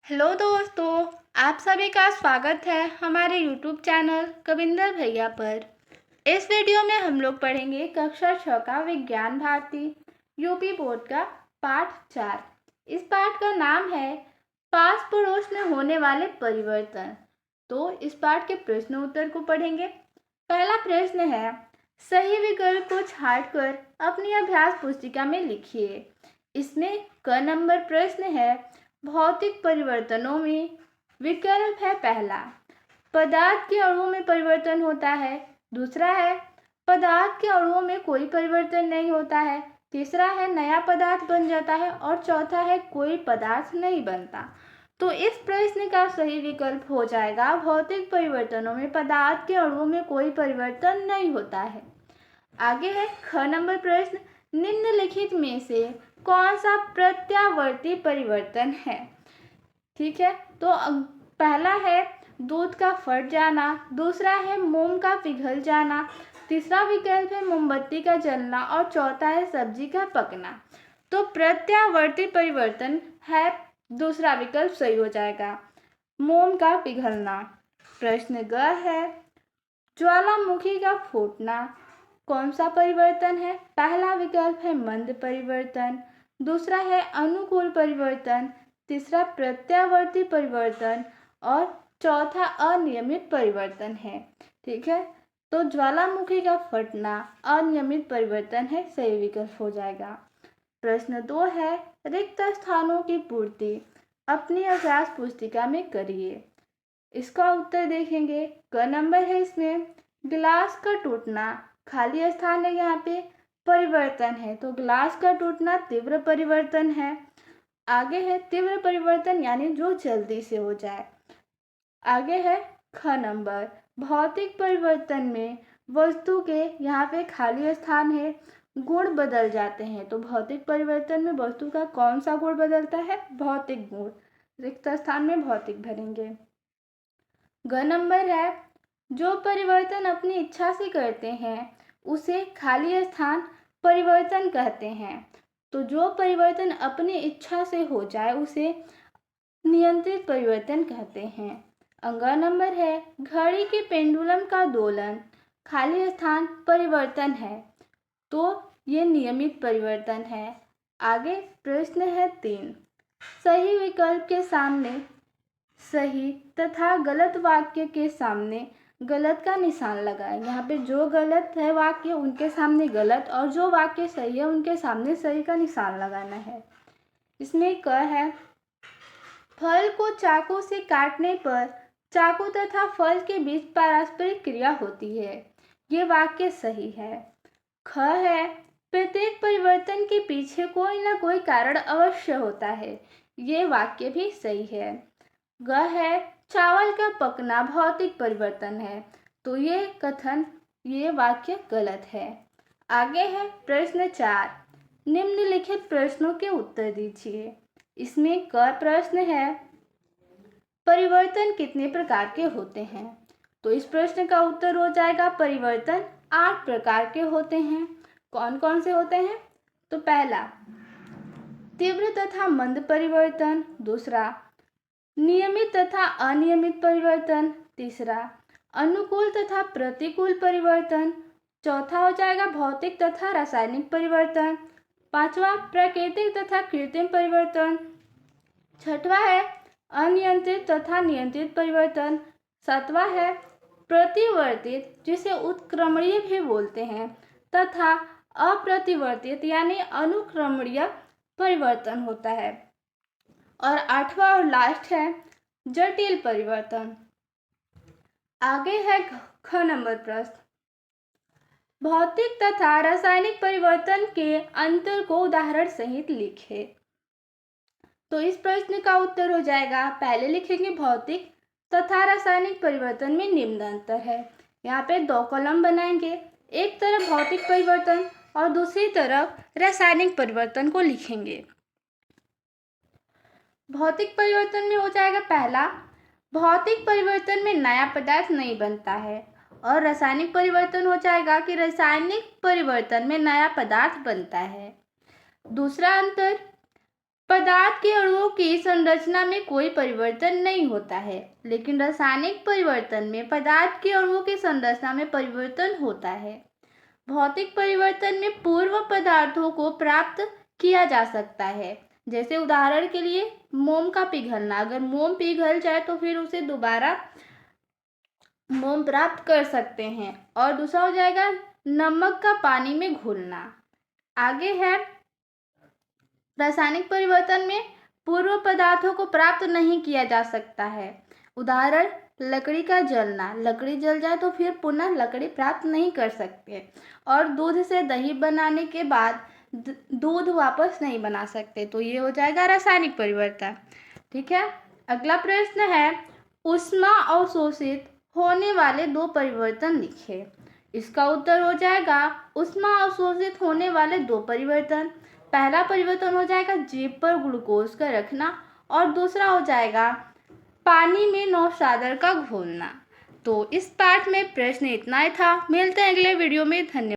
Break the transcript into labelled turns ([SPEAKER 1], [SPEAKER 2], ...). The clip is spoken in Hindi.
[SPEAKER 1] हेलो दोस्तों, आप सभी का स्वागत है हमारे यूट्यूब चैनल कविंदर भैया पर। इस वीडियो में हम लोग पढ़ेंगे कक्षा 6 का विज्ञान भारती यूपी बोर्ड का पाठ 4। इस पाठ का नाम है पास पड़ोस में होने वाले परिवर्तन। तो इस पाठ के प्रश्न उत्तर को पढ़ेंगे। पहला प्रश्न है, सही विकल्प को छांटकर अपनी अभ्यास पुस्तिका में लिखिए। इसमें क नंबर प्रश्न है, भौतिक परिवर्तनों में विकल्प है पहला, पदार्थ के अणुओं में परिवर्तन होता है। दूसरा है, पदार्थ के अणुओं में कोई परिवर्तन नहीं होता है। तीसरा है, नया पदार्थ बन जाता है। और चौथा है, कोई पदार्थ नहीं बनता। तो इस प्रश्न का सही विकल्प हो जाएगा, भौतिक परिवर्तनों में पदार्थ के अणुओं में कोई परिवर्तन नहीं होता है। आगे है ख नंबर प्रश्न, निम्नलिखित में से कौन सा प्रत्यावर्ती परिवर्तन है। ठीक है, तो पहला है दूध का फट जाना, दूसरा है मोम का पिघल जाना, तीसरा विकल्प है मोमबत्ती का जलना और चौथा है सब्जी का पकना। तो प्रत्यावर्ती परिवर्तन है दूसरा विकल्प सही हो जाएगा, मोम का पिघलना। प्रश्न ग है, ज्वालामुखी का फूटना कौन सा परिवर्तन है। पहला विकल्प है मंद परिवर्तन, दूसरा है अनुकूल परिवर्तन, तीसरा प्रत्यावर्ती परिवर्तन और चौथा अनियमित परिवर्तन है। ठीक है, तो ज्वालामुखी का फटना अनियमित परिवर्तन है, सही विकल्प हो जाएगा। प्रश्न 2 है, रिक्त स्थानों की पूर्ति अपनी अभ्यास पुस्तिका में करिए। इसका उत्तर देखेंगे। क नंबर है इसमें, गिलास का टूटना खाली स्थान है, यहाँ पे परिवर्तन है, तो गिलास का टूटना तीव्र परिवर्तन है। आगे है तीव्र परिवर्तन यानी जो जल्दी से हो जाए। आगे है ख नंबर, भौतिक परिवर्तन में वस्तु के, यहाँ पे खाली स्थान है, गुण बदल जाते हैं। तो भौतिक परिवर्तन में वस्तु का कौन सा गुण बदलता है, भौतिक गुण। रिक्त स्थान में भौतिक भरेंगे। ग नंबर है, जो परिवर्तन अपनी इच्छा से करते हैं उसे खाली स्थान परिवर्तन कहते हैं। तो जो परिवर्तन अपनी इच्छा से हो जाए उसे नियंत्रित परिवर्तन कहते हैं। अगला नंबर है, घड़ी के पेंडुलम का दोलन खाली स्थान परिवर्तन है, तो ये नियमित परिवर्तन है। आगे प्रश्न है 3, सही विकल्प के सामने सही तथा गलत वाक्य के सामने गलत का निशान लगाएं। यहाँ पे जो गलत है वाक्य उनके सामने गलत और जो वाक्य सही है उनके सामने सही का निशान लगाना है। इसमें क है, फल को चाकू से काटने पर चाकू तथा फल के बीच पारस्परिक क्रिया होती है, ये वाक्य सही है। ख है, प्रत्येक परिवर्तन के पीछे कोई ना कोई कारण अवश्य होता है, ये वाक्य भी सही है। ग है, चावल का पकना भौतिक परिवर्तन है, तो ये वाक्य गलत है। आगे है प्रश्न 4, निम्नलिखित प्रश्नों के उत्तर दीजिए। इसमें क प्रश्न है, परिवर्तन कितने प्रकार के होते हैं। तो इस प्रश्न का उत्तर हो जाएगा, परिवर्तन 8 प्रकार के होते हैं। कौन कौन से होते हैं, तो पहला तीव्र तथा मंद परिवर्तन, दूसरा नियमित तथा अनियमित परिवर्तन, तीसरा अनुकूल तथा प्रतिकूल परिवर्तन, चौथा हो जाएगा भौतिक तथा रासायनिक परिवर्तन, पांचवा प्राकृतिक तथा कृत्रिम परिवर्तन, छठवा है अनियंत्रित तथा नियंत्रित परिवर्तन, सातवां है प्रतिवर्तित जिसे उत्क्रमणीय भी बोलते हैं, तथा अप्रतिवर्तित यानी अनुक्रमणीय परिवर्तन होता है। और आठवां और लास्ट है जटिल परिवर्तन। आगे है ख नंबर प्रश्न, भौतिक तथा रासायनिक परिवर्तन के अंतर को उदाहरण सहित लिखे। तो इस प्रश्न का उत्तर हो जाएगा, पहले लिखेंगे भौतिक तथा रासायनिक परिवर्तन में निम्न अंतर है। यहाँ पे 2 कॉलम बनाएंगे, एक तरफ भौतिक परिवर्तन और दूसरी तरफ रासायनिक परिवर्तन को लिखेंगे। भौतिक परिवर्तन में हो जाएगा पहला, भौतिक परिवर्तन में नया पदार्थ नहीं बनता है। और रासायनिक परिवर्तन हो जाएगा कि रासायनिक परिवर्तन में नया पदार्थ बनता है। दूसरा अंतर, पदार्थ के अणुओं की संरचना में कोई परिवर्तन नहीं होता है, लेकिन रासायनिक परिवर्तन में पदार्थ के अणुओं की संरचना में परिवर्तन होता है। भौतिक परिवर्तन में पूर्व पदार्थों को प्राप्त किया जा सकता है, जैसे उदाहरण के लिए मोम का पिघलना। अगर मोम पिघल जाए तो फिर उसे दोबारा मोम प्राप्त कर सकते हैं। और दूसरा हो जाएगा नमक का पानी में घुलना। आगे है रासायनिक परिवर्तन में पूर्व पदार्थों को प्राप्त नहीं किया जा सकता है। उदाहरण लकड़ी का जलना। लकड़ी जल जाए तो फिर पुनः लकड़ी प्राप्त नहीं कर सकते। और दूध से दही बनाने के बाद दूध वापस नहीं बना सकते। तो ये हो जाएगा रासायनिक परिवर्तन। ठीक है, अगला प्रश्न है ऊष्मा अवशोषित होने वाले दो परिवर्तन लिखे। इसका उत्तर हो जाएगा ऊष्मा अवशोषित होने वाले दो परिवर्तन। पहला परिवर्तन हो जाएगा जीभ पर ग्लूकोज का रखना और दूसरा हो जाएगा पानी में नौशादर का घोलना। तो इस पाठ में प्रश्न इतना ही था। मिलते हैं अगले वीडियो में। धन्यवाद।